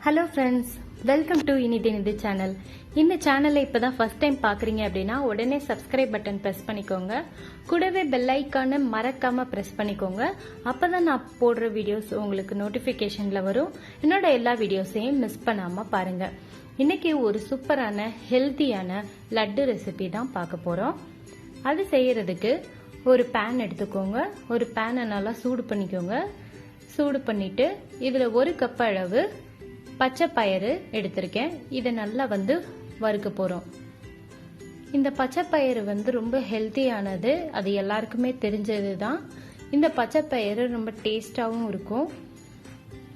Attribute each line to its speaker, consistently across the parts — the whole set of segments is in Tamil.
Speaker 1: ஹலோ ஃப்ரெண்ட்ஸ், வெல்கம் டு இனிதி சேனல். இந்த சேனலை இப்பதான் ஃபர்ஸ்ட் டைம் பாக்குறீங்க அப்படின்னா உடனே சப்ஸ்கிரைப் பட்டன் பிரஸ் பண்ணிக்கோங்க. கூடவே பெல் ஐக்கானை மறக்காம பிரஸ் பண்ணிக்கோங்க. அப்பதான் நான் போடுற வீடியோஸ் உங்களுக்கு நோட்டிபிகேஷன்ல வரும். என்னோட எல்லா வீடியோஸையும் மிஸ் பண்ணாம பாருங்க. இன்னைக்கு ஒரு சூப்பரான ஹெல்த்தியான லட்டு ரெசிபி தான் பார்க்க போறோம். அது செய்யறதுக்கு ஒரு பேன் எடுத்துக்கோங்க. ஒரு பேனை நல்லா சூடு பண்ணிக்கோங்க. சூடு பண்ணிட்டு இதுல ஒரு கப் அளவு பச்சை பயிறு எடுத்திருக்கேன். இதை நல்லா வறுக்க போறோம். இந்த பச்சை பயிறு ரொம்ப ஹெல்த்தியானது, அது எல்லாருக்குமே தெரிஞ்சது தான். இந்த பச்சை பயிறு ரொம்ப டேஸ்டாவும் இருக்கும்,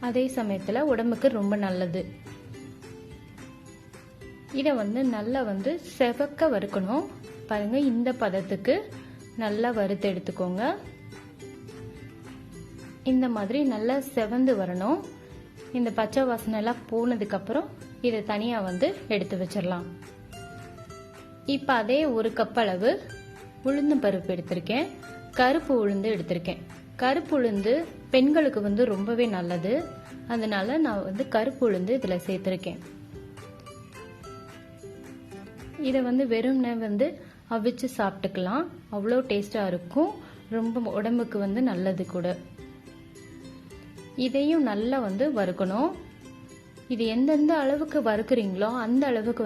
Speaker 1: அதே சமயத்துல உடம்புக்கு ரொம்ப நல்லது. இதை நல்லா செவக்க வறுக்கணும். பாருங்க, இந்த பதத்துக்கு நல்லா வறுத்து எடுத்துக்கோங்க. இந்த மாதிரி நல்லா செவந்து வரணும். இந்த பச்சை வாசனை எல்லாம் போனதுக்கு அப்புறம் இதை தனியா எடுத்து வச்சிடலாம். இப்ப அதே ஒரு கப் அளவு உளுந்து பருப்பு எடுத்திருக்கேன். கருப்பு உளுந்து எடுத்திருக்கேன். கருப்பு உளுந்து பெண்களுக்கு ரொம்பவே நல்லது, அதனால நான் கருப்பு உளுந்து இதுல சேர்த்திருக்கேன். இதை வெறும்னே அவிச்சு சாப்பிட்டுக்கலாம், அவ்வளோ டேஸ்டா இருக்கும். ரொம்ப உடம்புக்கு நல்லது கூட. இதையும் நல்லா வறுக்கணும். இது எந்தெந்த அளவுக்கு வறுக்குறீங்களோ அந்த அளவுக்கு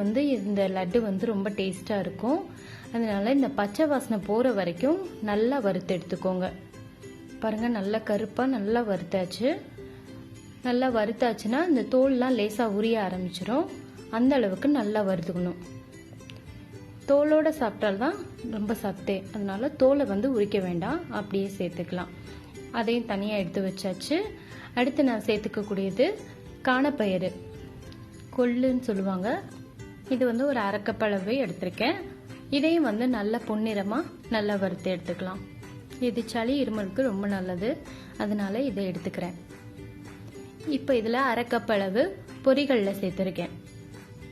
Speaker 1: இந்த லட்டு ரொம்ப டேஸ்டா இருக்கும். அதனால இந்த பச்சை வாசனை போற வரைக்கும் நல்லா வறுத்து எடுத்துக்கோங்க. பாருங்க, நல்லா கருப்பா நல்லா வறுத்தாச்சு. நல்லா வறுத்தாச்சுன்னா இந்த தோல்லாம் லேசா உரிய ஆரம்பிச்சிடும். அந்த அளவுக்கு நல்லா வறுத்துக்கணும். தோலோட சாப்பிட்டால்தான் ரொம்ப சத்தே, அதனால தோலை உரிக்க வேண்டாம், அப்படியே சேர்த்துக்கலாம். அதையும் தனியா எடுத்து வச்சாச்சு. அடுத்து நான் சேர்த்துக்க கூடியது காணப்பயிறு, கொள்ளுன்னு சொல்லுவாங்க. இது ஒரு அரைக்கப் அளவு எடுத்திருக்கேன். இதையும் நல்லா பொன்னிறமா நல்லா வறுத்து எடுத்துக்கலாம். இது சளி இருமலுக்கு ரொம்ப நல்லது, அதனால இதை எடுத்துக்கிறேன். இப்போ இதுல அரைக்கப் அளவு பொரிகடலை சேர்த்திருக்கேன்.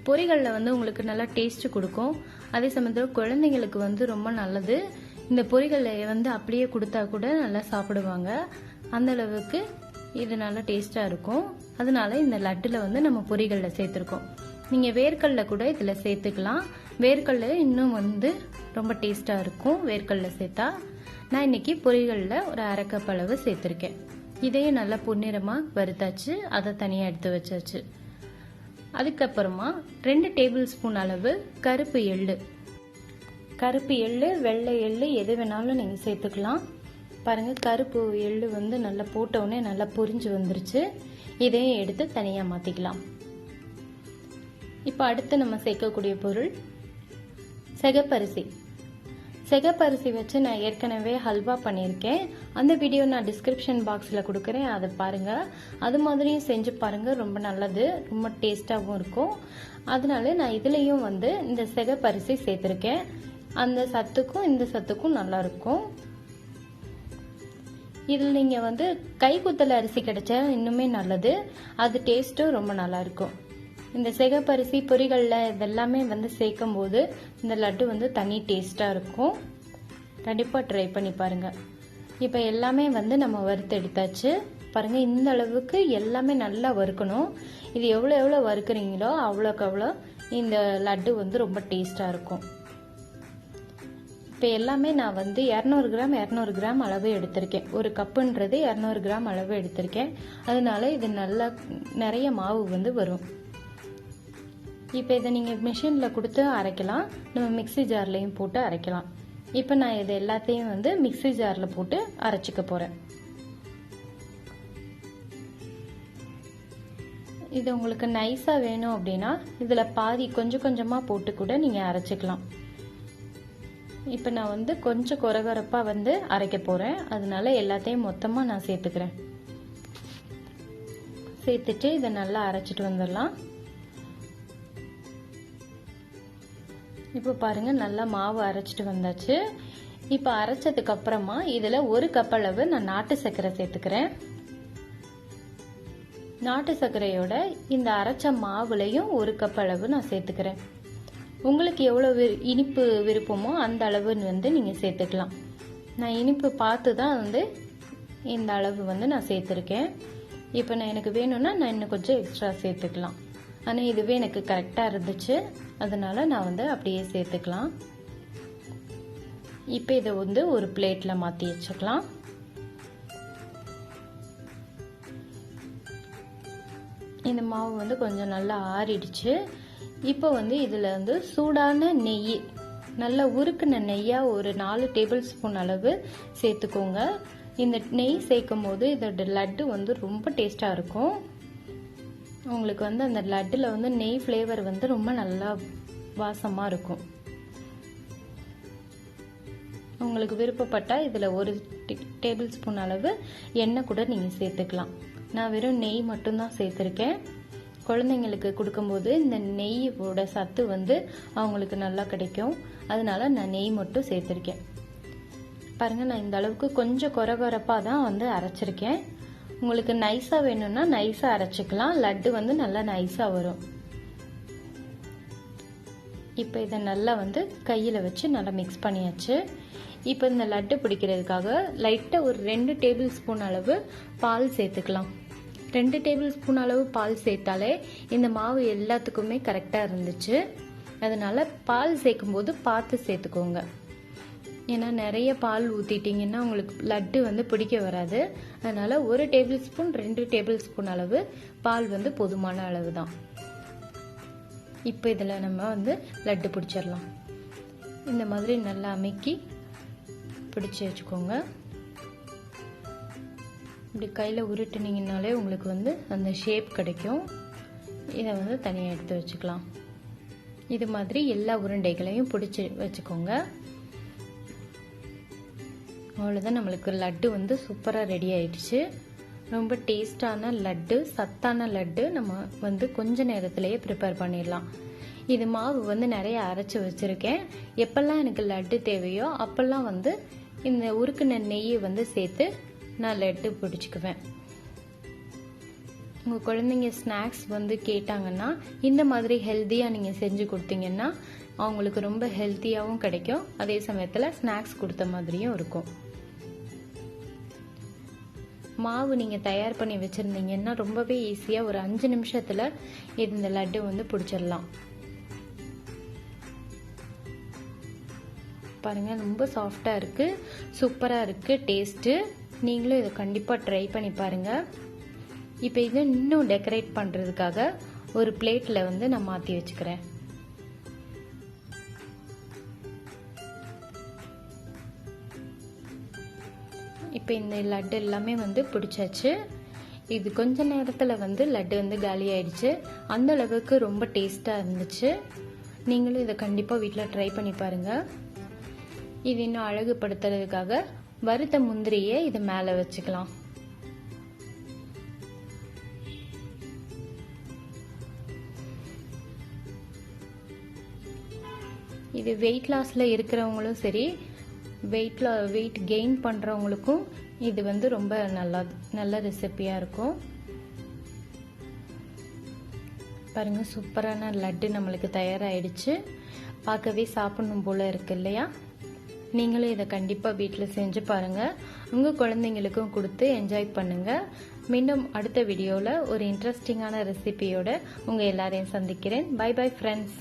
Speaker 1: பொரிகடலை உங்களுக்கு நல்லா டேஸ்ட் கொடுக்கும், அதே சமயத்தில் குழந்தைங்களுக்கு ரொம்ப நல்லது. இந்த பொரிகடலையை அப்படியே கொடுத்தா கூட நல்லா சாப்பிடுவாங்க, அந்த அளவுக்கு இது நல்லா டேஸ்டா இருக்கும். அதனால இந்த லட்டுல நம்ம பொரிகடலை சேர்த்திருக்கோம். நீங்க வேர்க்கடலை கூட இதுல சேர்த்துக்கலாம். வேர்க்கடலை இன்னும் ரொம்ப டேஸ்டா இருக்கும் வேர்க்கடலை சேர்த்தா. நான் இன்னைக்கு பொரிகடலை ஒரு அரைக்கப் அளவு சேர்த்திருக்கேன். இதையும் நல்லா பொன்னிறமா வறுத்தாச்சு, அதை தனியா எடுத்து வச்சாச்சு. அதுக்கப்புறமா 2 டேபிள் ஸ்பூன் அளவு கருப்பு எள்ளு. கருப்பு எள்ளு, வெள்ளை எள்ளு எது வேணாலும் நீங்க சேர்த்துக்கலாம். பாருங்க, கருப்பு எள்ளு நல்லா போட்ட உடனே நல்லா பொரிஞ்சு வந்துருச்சு. இதையும் எடுத்து தனியா மாத்திக்கலாம். இப்ப அடுத்து நம்ம சேர்க்கக்கூடிய பொருள் சிகப்பரிசி. சிகப்பரிசி வச்சு நான் ஏற்கனவே ஹல்வா பண்ணியிருக்கேன். அந்த வீடியோ நான் டிஸ்கிரிப்ஷன் பாக்ஸ்ல கொடுக்குறேன், அதை பாருங்க. அது மாதிரியும் செஞ்சு பாருங்க, ரொம்ப நல்லது, ரொம்ப டேஸ்டாவும் இருக்கும். அதனால நான் இதுலயும் இந்த சிகப்பரிசி சேர்த்திருக்கேன். அந்த சத்துக்கும் இந்த சத்துக்கும் நல்லா இருக்கும். இதில் நீங்க கைக்குத்தல் அரிசி கிடைச்சா இன்னுமே நல்லது, அது டேஸ்ட்டும் ரொம்ப நல்லா இருக்கும். இந்த சிகப்பரிசி பொரிகடலை இதெல்லாமே சேர்க்கும் போது இந்த லட்டு தனி டேஸ்டா இருக்கும். கண்டிப்பா ட்ரை பண்ணி பாருங்க. இப்ப எல்லாமே நம்ம வறுத்து எடுத்தாச்சு. பாருங்க, இந்த அளவுக்கு எல்லாமே நல்லா வறுக்கணும். இது எவ்வளவு வறுக்குறீங்களோ அவ்வளோக்கு அவ்வளோ இந்த லட்டு ரொம்ப டேஸ்டா இருக்கும். இப்போ எல்லாமே நான் 200 கிராம் 200 கிராம் அளவு எடுத்திருக்கேன். ஒரு கப்புன்றது 200 கிராம் அளவு எடுத்திருக்கேன். அதனால இது நல்லா நிறைய மாவு வரும். இப்போ இதை நீங்க மிஷின்ல கொடுத்து அரைக்கலாம், நம்ம மிக்ஸி ஜார்லையும் போட்டு அரைக்கலாம். இப்போ நான் இது எல்லாத்தையும் மிக்ஸி ஜார்ல போட்டு அரைச்சிக்க போறேன். இது உங்களுக்கு நைஸா வேணும் அப்படின்னா இதுல பாதி கொஞ்சம் கொஞ்சமா போட்டு கூட நீங்க அரைச்சிக்கலாம். இப்ப நான் கொஞ்சம் கொரகொரப்பா அரைக்க போறேன், அதனால எல்லாத்தையும் மொத்தமா நான் சேர்த்துக்கிறேன். சேர்த்துட்டு இதை நல்லா அரைச்சிட்டு வந்துடலாம். இப்ப பாருங்க, நல்லா மாவு அரைச்சிட்டு வந்தாச்சு. இப்ப அரைச்சதுக்கு அப்புறமா இதுல ஒரு கப் அளவு நான் நாட்டு சர்க்கரை சேர்த்துக்கிறேன். நாட்டு சர்க்கரையோட இந்த அரைச்ச மாவுலையும் ஒரு கப் அளவு நான் சேர்த்துக்கிறேன். உங்களுக்கு எவ்வளவு இனிப்பு விருப்பமோ அந்த அளவு நீங்க சேர்த்துக்கலாம். நான் இனிப்பு பார்த்து தான் இந்த அளவு நான் சேர்த்திருக்கேன். இப்போ எனக்கு வேணும்னா நான் இன்னும் கொஞ்சம் எக்ஸ்ட்ரா சேர்த்துக்கலாம். ஆனால் இதுவே எனக்கு கரெக்டாக இருந்துச்சு, அதனால நான் வந்து அப்படியே சேர்த்துக்கலாம். இப்போ இதை வந்து ஒரு பிளேட்டில் மாற்றி வச்சுக்கலாம். இந்த மாவு வந்து கொஞ்சம் நல்லா ஆறிடுச்சு. இப்போ வந்து இதில் வந்து சூடான நெய், நல்லா உருக்குன நெய்யாக ஒரு 4 டேபிள் ஸ்பூன் அளவு சேர்த்துக்கோங்க. இந்த நெய் சேர்க்கும் போது இதோட லட்டு வந்து ரொம்ப டேஸ்ட்டாக இருக்கும். உங்களுக்கு வந்து அந்த லட்டில் வந்து நெய் ஃப்ளேவர் வந்து ரொம்ப நல்லா வாசமாக இருக்கும். உங்களுக்கு விருப்பப்பட்டால் இதில் ஒரு டேபிள் ஸ்பூன் அளவு எண்ணெய் கூட நீங்கள் சேர்த்துக்கலாம். நான் வெறும் நெய் மட்டும்தான் சேர்த்துருக்கேன். குழந்தைங்களுக்கு கொடுக்கும்போது இந்த நெய்யோட சத்து வந்து அவங்களுக்கு நல்லா கிடைக்கும், அதனால நான் நெய் மட்டும் சேர்த்துருக்கேன். பாருங்கள், நான் இந்த அளவுக்கு கொஞ்சம் கொரகொரப்பாக தான் வந்து அரைச்சிருக்கேன். உங்களுக்கு நைஸாக வேணும்னா நைஸாக அரைச்சிக்கலாம். லட்டு வந்து நல்லா நைஸாக வரும். இப்போ இதை நல்லா வந்து கையில் வச்சு நல்லா மிக்ஸ் பண்ணியாச்சு. இப்போ இந்த லட்டு பிடிக்கிறதுக்காக லைட்டாக ஒரு 2 டேபிள் ஸ்பூன் அளவு பால் சேர்த்துக்கலாம். 2 டேபிள் ஸ்பூன் அளவு பால் சேர்த்தாலே இந்த மாவு எல்லாத்துக்குமே கரெக்டாக இருந்துச்சு. அதனால பால் சேர்க்கும்போது பார்த்து சேர்த்துக்கோங்க. ஏன்னா நிறைய பால் ஊற்றிட்டிங்கன்னா உங்களுக்கு லட்டு வந்து பிடிக்க வராது. அதனால 1 டேபிள் ஸ்பூன் 2 டேபிள் ஸ்பூன் அளவு பால் வந்து போதுமான அளவு தான். இப்போ இதில் நம்ம வந்து லட்டு பிடிச்சிடலாம். இந்த மாதிரி நல்லா அமுக்கி பிடிச்சி வச்சுக்கோங்க. இப்படி கையில் உருட்டுனீங்கனாலே உங்களுக்கு வந்து அந்த ஷேப் கிடைக்கும். இதை வந்து தனியாக எடுத்து வச்சுக்கலாம். இது மாதிரி எல்லா உருண்டைகளையும் பிடிச்சி வச்சுக்கோங்க. அவ்வளோதான், நம்மளுக்கு லட்டு வந்து சூப்பராக ரெடி ஆயிடுச்சு. ரொம்ப டேஸ்டான லட்டு, சத்தான லட்டு நம்ம வந்து கொஞ்ச நேரத்திலேயே ப்ரிப்பேர் பண்ணிடலாம். இது மாவு வந்து நிறைய அரைச்சி வச்சுருக்கேன். எப்பெல்லாம் எனக்கு லட்டு தேவையோ அப்போல்லாம் வந்து இந்த உருக்குன நெய்யை வந்து சேர்த்து நான் லட்டு பிடிச்சிக்குவேன். உங்கள் குழந்தைங்க ஸ்நாக்ஸ் வந்து கேட்டாங்கன்னா இந்த மாதிரி ஹெல்த்தியாக நீங்கள் செஞ்சு கொடுத்தீங்கன்னா அவங்களுக்கு ரொம்ப ஹெல்த்தியாகவும் கிடைக்கும், அதே சமயத்தில் ஸ்நாக்ஸ் கொடுத்த மாதிரியும் இருக்கும். மாவு நீங்கள் தயார் பண்ணி வச்சுருந்தீங்கன்னா ரொம்பவே ஈஸியாக ஒரு 5 நிமிஷத்தில் இந்த லட்டு வந்து பிடிச்சிடலாம். பாருங்கள், ரொம்ப சாஃப்டாக இருக்குது, சூப்பராக இருக்குது டேஸ்ட்டு. நீங்களும் இதை கண்டிப்பாக ட்ரை பண்ணி பாருங்கள். இப்போ இதை இன்னும் டெக்கரேட் பண்ணுறதுக்காக ஒரு பிளேட்டில் வந்து நான் மாற்றி வச்சுக்கிறேன். இப்போ இந்த லட்டு எல்லாமே வந்து பிடிச்சாச்சு. இது கொஞ்ச நேரத்தில் வந்து லட்டு வந்து காலி ஆயிடுச்சு. அந்த அளவுக்கு ரொம்ப டேஸ்ட்டாக இருந்துச்சு. நீங்களும் இதை கண்டிப்பாக வீட்டில் ட்ரை பண்ணி பாருங்கள். இது இன்னும் அழகுபடுத்துறதுக்காக வறுத்த முந்திரியை இது மேலே வச்சுக்கலாம். இது வெயிட் லாஸில் இருக்கிறவங்களும் சரி, வெயிட் கெயின் பண்ணுறவங்களுக்கும் இது வந்து ரொம்ப நல்ல ரெசிபியாக இருக்கும். பாருங்கள், சூப்பரான லட்டு நம்மளுக்கு தயாராகிடுச்சு. பார்க்கவே சாப்பிடணும் போல் இருக்கு இல்லையா? நீங்களும் இதை கண்டிப்பாக வீட்டில் செஞ்சு பாருங்கள். உங்கள் குழந்தைங்களுக்கும் கொடுத்து என்ஜாய் பண்ணுங்கள். மீண்டும் அடுத்த வீடியோவில் ஒரு இன்ட்ரெஸ்டிங்கான ரெசிபியோட உங்கள் எல்லாரையும் சந்திக்கிறேன். Bye bye friends.